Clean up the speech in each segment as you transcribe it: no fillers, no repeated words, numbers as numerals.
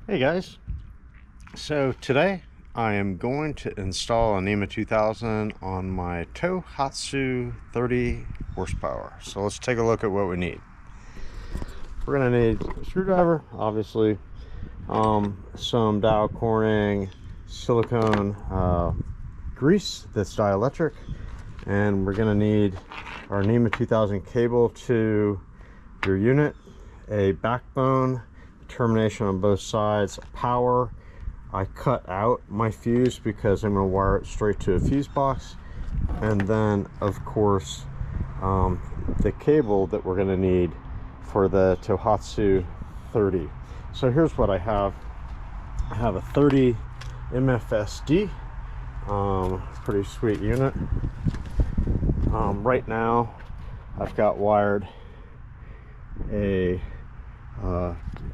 Hey guys, so today I am going to install a NMEA 2000 on my Tohatsu 30 horsepower. So let's take a look at what we need. We're going to need a screwdriver, obviously, some Dow Corning silicone grease that's dielectric, and we're going to need our NMEA 2000 cable to your unit, a backbone, termination on both sides, power. I cut out my fuse because I'm going to wire it straight to a fuse box, and then of course the cable that we're going to need for the Tohatsu 30. So here's what I have. I have a 30 mfs30, pretty sweet unit. Right now I've got wired a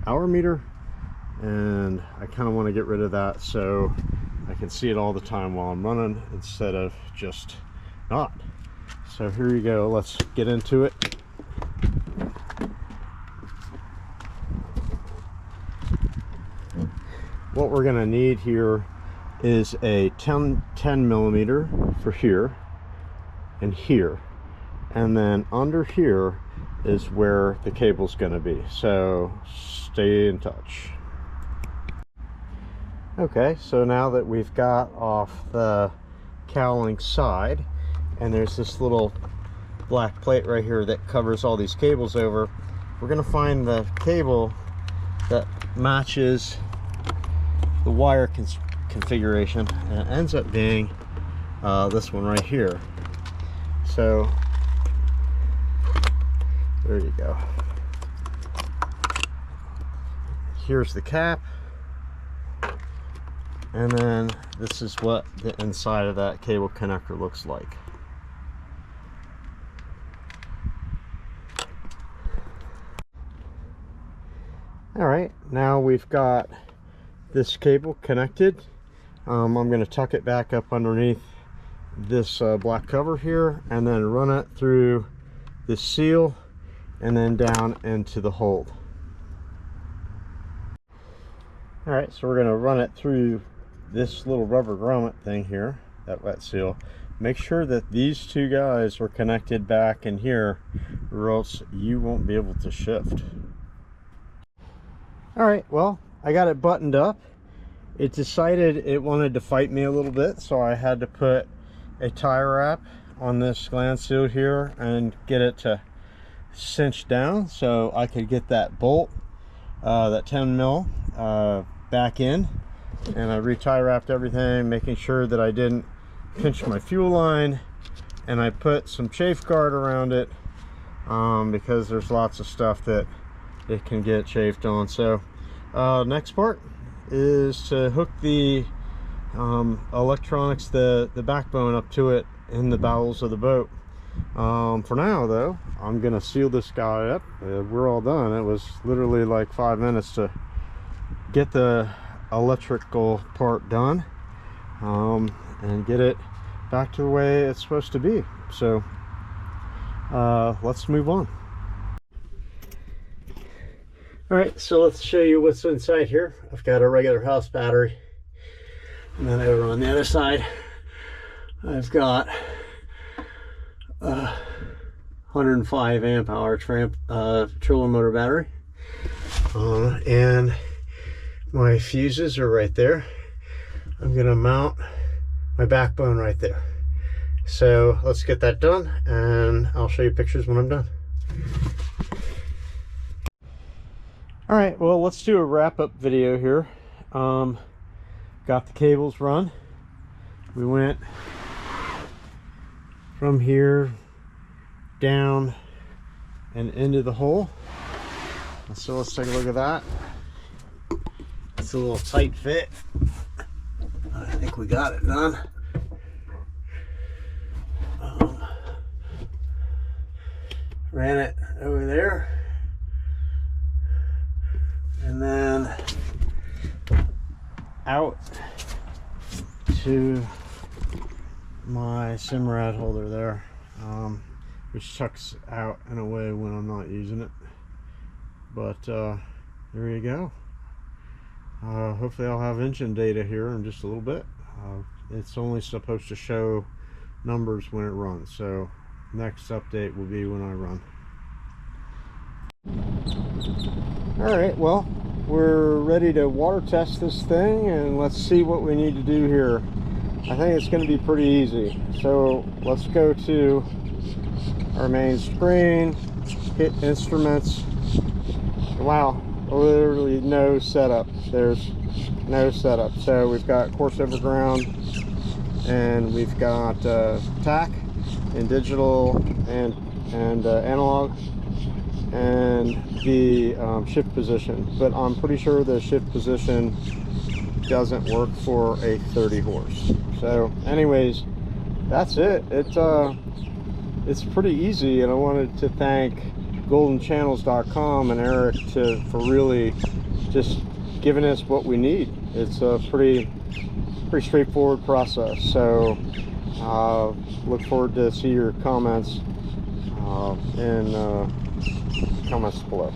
hour meter, and I kind of want to get rid of that so I can see it all the time while I'm running instead of just not. So here you go, let's get into it. What we're going to need here is a 10 millimeter for here and here, and then under here is where the cable's going to be, so stay in touch. Okay, so now that we've got off the cowling side, and there's this little black plate right here that covers all these cables over, we're going to find the cable that matches the wire configuration, and it ends up being this one right here. So there you go. Here's the cap, and then this is what the inside of that cable connector looks like. All right, now we've got this cable connected. I'm going to tuck it back up underneath this black cover here, and then run it through this seal and then down into the hold. All right, so we're going to run it through this little rubber grommet thing here, that wet seal. Make sure that these two guys are connected back in here, or else you won't be able to shift. All right, well, I got it buttoned up. It decided it wanted to fight me a little bit, so I had to put a tie wrap on this gland seal here and get it to cinch down so I could get that bolt, that 10 mil back in. And I re-tie wrapped everything, making sure that I didn't pinch my fuel line, and I put some chafe guard around it because there's lots of stuff that it can get chafed on. So next part is to hook the electronics, the backbone up to it in the bowels of the boat. For now though, I'm gonna seal this guy up. We're all done. It was literally like 5 minutes to get the electrical part done, and get it back to the way it's supposed to be. So let's move on. All right, so let's show you what's inside here. I've got a regular house battery, and then over on the other side I've got 105 amp hour trailer motor battery, and my fuses are right there. I'm gonna mount my backbone right there. So let's get that done, and I'll show you pictures when I'm done. All right, well, let's do a wrap-up video here. Got the cables run. We went from here down and into the hole. So let's take a look at that. It's a little tight fit. I think we got it done. Ran it over there, and then out to my Simrad holder there, which tucks out and away when I'm not using it. But there you go. Hopefully I'll have engine data here in just a little bit. It's only supposed to show numbers when it runs, so next update will be when I run. Alright, well, we're ready to water test this thing, and let's see what we need to do here. I think it's going to be pretty easy. So let's go to our main screen, hit instruments. Wow, literally no setup. There's no setup. So we've got course over ground, and we've got TAC and digital and analog, and the shift position. But I'm pretty sure the shift position doesn't work for a 30 horse. So anyways, that's it. It's pretty easy, and I wanted to thank goldenchannels.com and Eric for really just giving us what we need. It's a pretty straightforward process. So look forward to see your comments in comments below.